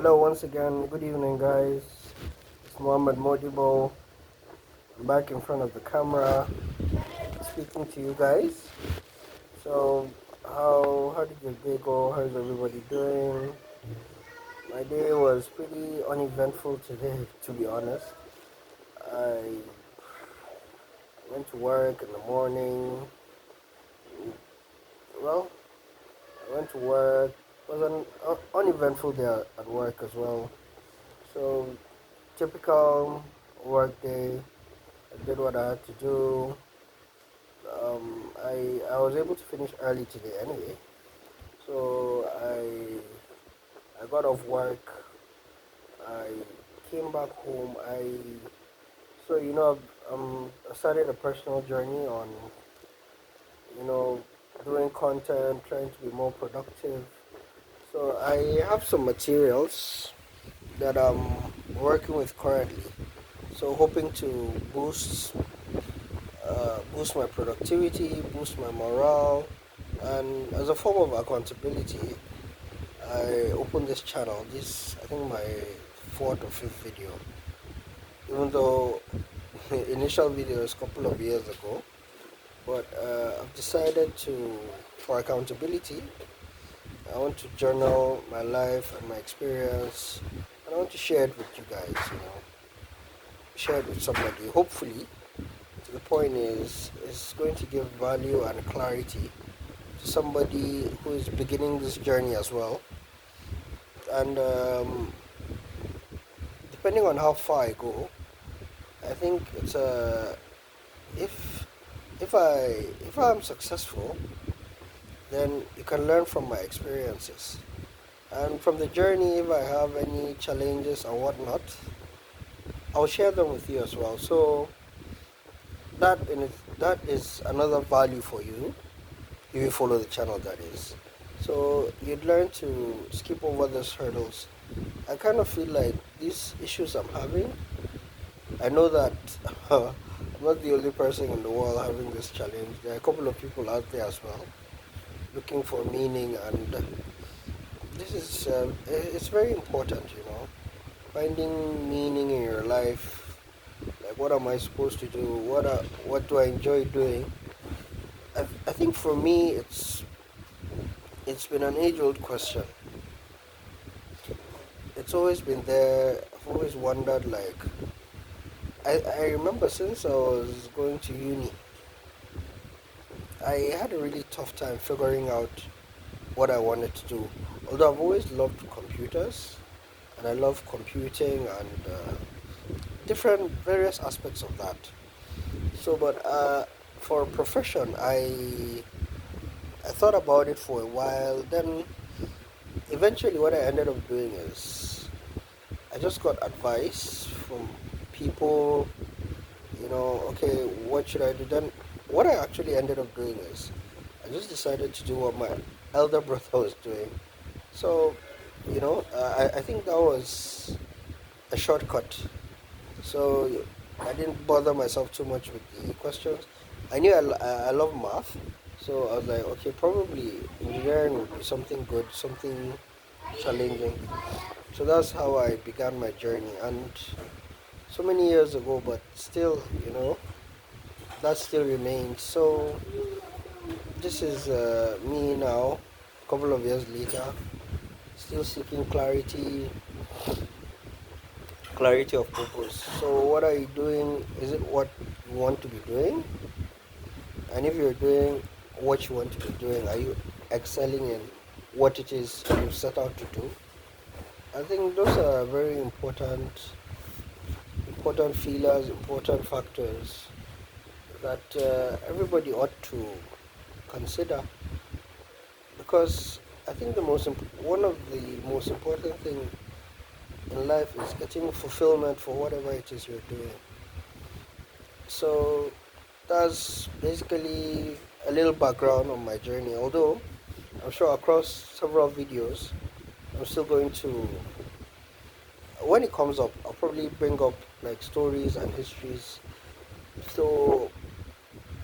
Hello, once again. Good evening, guys. It's Mohammed Modibo. I'm back in front of the camera speaking to you guys. So, how did your day go? How's everybody doing? My day was pretty uneventful today, to be honest. I went to work in the morning. Well, I went to work. It was an uneventful day at work as well. So, typical work day. I did what I had to do. I was able to finish early today anyway. So I got off work. I came back home. I started a personal journey on you know doing content, trying to be more productive. So I have some materials that I'm working with currently. So hoping to boost my productivity, boost my morale, and as a form of accountability, I opened this channel. This I think my fourth or fifth video, even though the initial video is a couple of years ago. But I've decided for accountability, I want to journal my life and my experience, and I want to share it with you guys. Share it with somebody. Hopefully, the point is it's going to give value and clarity to somebody who is beginning this journey as well. And depending on how far I go, I think it's a if if I'm successful, then you can learn from my experiences, and from the journey. If I have any challenges or whatnot, I'll share them with you as well. So that is another value for you if you follow the channel. That is, so you'd learn to skip over those hurdles. I kind of feel like these issues I'm having, I know that I'm not the only person in the world having this challenge. There are a couple of people out there as well looking for meaning, and this is it's very important, finding meaning in your life. Like, what am I supposed to do? What do I enjoy doing? I think for me, it's been an age-old question. It's always been there. I've always wondered, like, I remember since I was going to uni, I had a really tough time figuring out what I wanted to do. Although I've always loved computers, and I love computing and different various aspects of that. So, but for a profession, I thought about it for a while. Then eventually, what I ended up doing is I just got advice from people. Okay, what should I do? Then what I actually ended up doing is I just decided to do what my elder brother was doing. So, I think that was a shortcut. So I didn't bother myself too much with the questions. I knew I love math, so I was like, okay, probably engineering would be something good, something challenging. So that's how I began my journey, and so many years ago, but still, that still remains. So this is me now, a couple of years later, still seeking clarity of purpose. So what are you doing? Is it what you want to be doing? And if you're doing what you want to be doing, are you excelling in what it is you set out to do? I think those are very important feelers, important factors that everybody ought to consider, because I think one of the most important thing in life is getting fulfillment for whatever it is you're doing. So that's basically a little background on my journey. Although I'm sure across several videos, I'm still going to, when it comes up, I'll probably bring up like stories and histories. So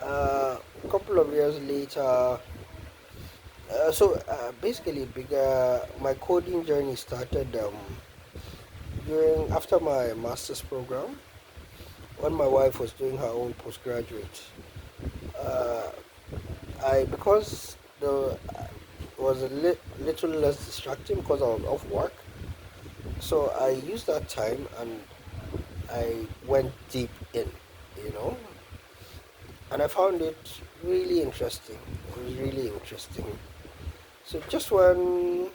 a couple of years later, basically, my coding journey started. during after my master's program, when my wife was doing her own postgraduate, uh, I because the was little less distracting because I was off work, so I used that time and I went deep in, you know, and I found it really interesting. It was really interesting. So just when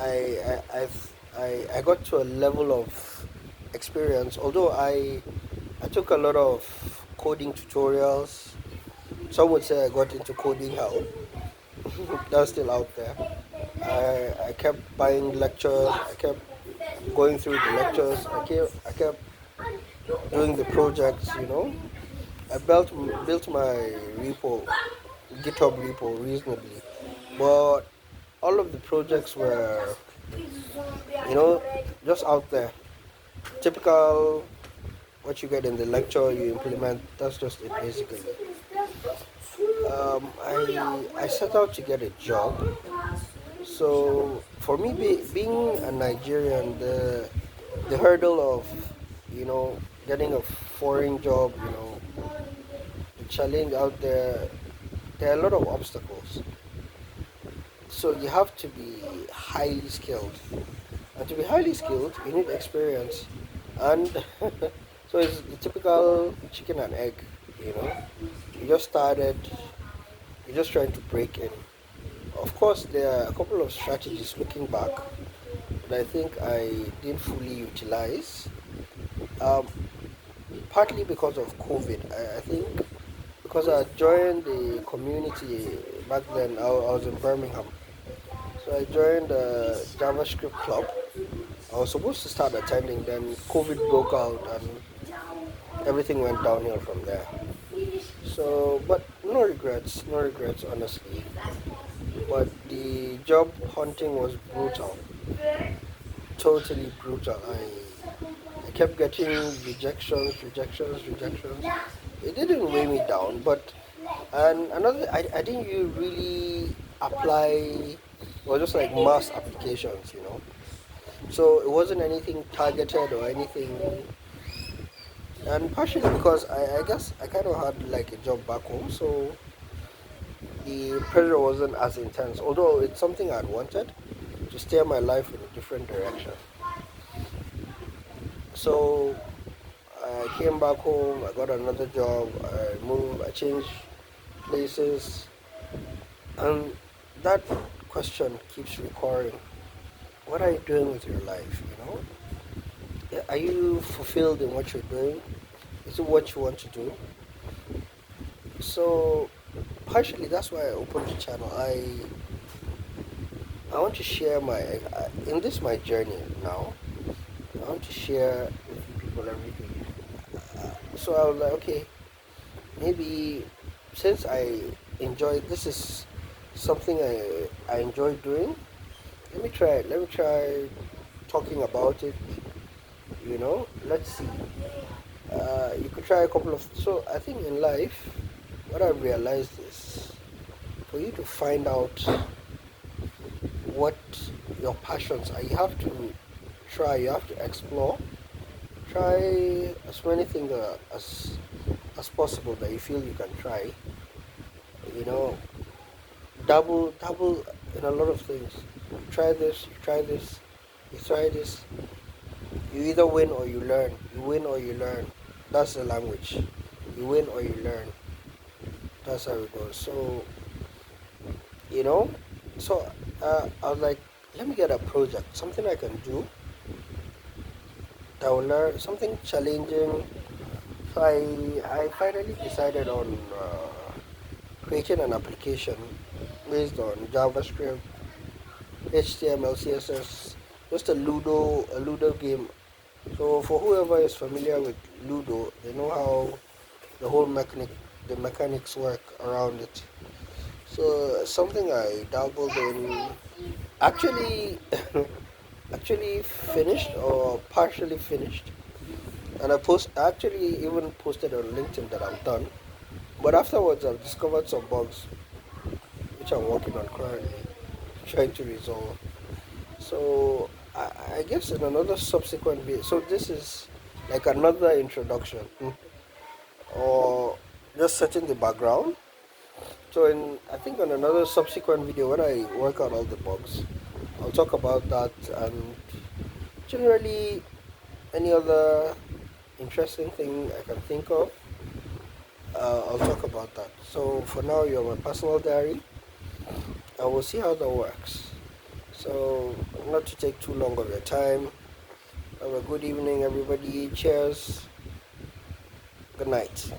I got to a level of experience, although I took a lot of coding tutorials. Some would say I got into coding hell. That's still out there. I kept buying lectures. I kept going through the lectures. I kept doing the projects. I built my repo, GitHub repo reasonably, but all of the projects were, you know, just out there. Typical what you get in the lecture, you implement. That's just it, basically. I set out to get a job. So for me, being a Nigerian, the hurdle of getting a foreign job, the challenge out there, there are a lot of obstacles. So you have to be highly skilled, and to be highly skilled, you need experience, and so it's the typical chicken and egg. You know, you just started, you're just trying to break in. Of course, there are a couple of strategies looking back that I think I didn't fully utilize. Um, Partly because of COVID, I think because I joined the community back then. I was in Birmingham, so I joined the JavaScript club. I was supposed to start attending, then COVID broke out and everything went downhill from there. So, but no regrets, no regrets, honestly. But the job hunting was brutal, totally brutal. I kept getting rejections, rejections, rejections. It didn't weigh me down, but and another, I didn't really apply, or just like mass applications, So it wasn't anything targeted or anything, and partially because I guess I kind of had like a job back home, so the pressure wasn't as intense. Although it's something I'd wanted to steer my life in a different direction. So I came back home. I got another job. I moved. I changed places, and that question keeps recurring. What are you doing with your life? Are you fulfilled in what you're doing? Is it what you want to do? So partially that's why I opened the channel. I want to share in this my journey now. I want to share with people everything. So I was like, okay, maybe since this is something I enjoy doing. Let me try it. Let me try talking about it. Let's see. You could try a couple of. So I think in life, what I realized is for you to find out what your passions are, you have to try. You have to explore. Try as many things as possible that you feel you can try. You know, double in a lot of things. You try this. You try this. You try this. You either win or you learn. You win or you learn. That's the language. You win or you learn. That's how it goes. So, you know, so I was like, let me get a project, something I can do that will learn, something challenging. So I finally decided on creating an application based on JavaScript, HTML, CSS, just a Ludo game. So for whoever is familiar with Ludo, they know how the mechanics work around it. So something I dabbled in, actually, actually finished or partially finished, and I actually even posted on LinkedIn that I'm done. But afterwards, I've discovered some bugs which I'm working on currently, trying to resolve. So I guess in another subsequent video. So this is like another introduction, or just setting the background. So in I think on another subsequent video when I work out all the bugs, I'll talk about that and generally any other interesting thing I can think of. I'll talk about that. So for now, you're my personal diary, and we'll see how that works. So not to take too long of your time. Have a good evening, everybody. Cheers. Good night.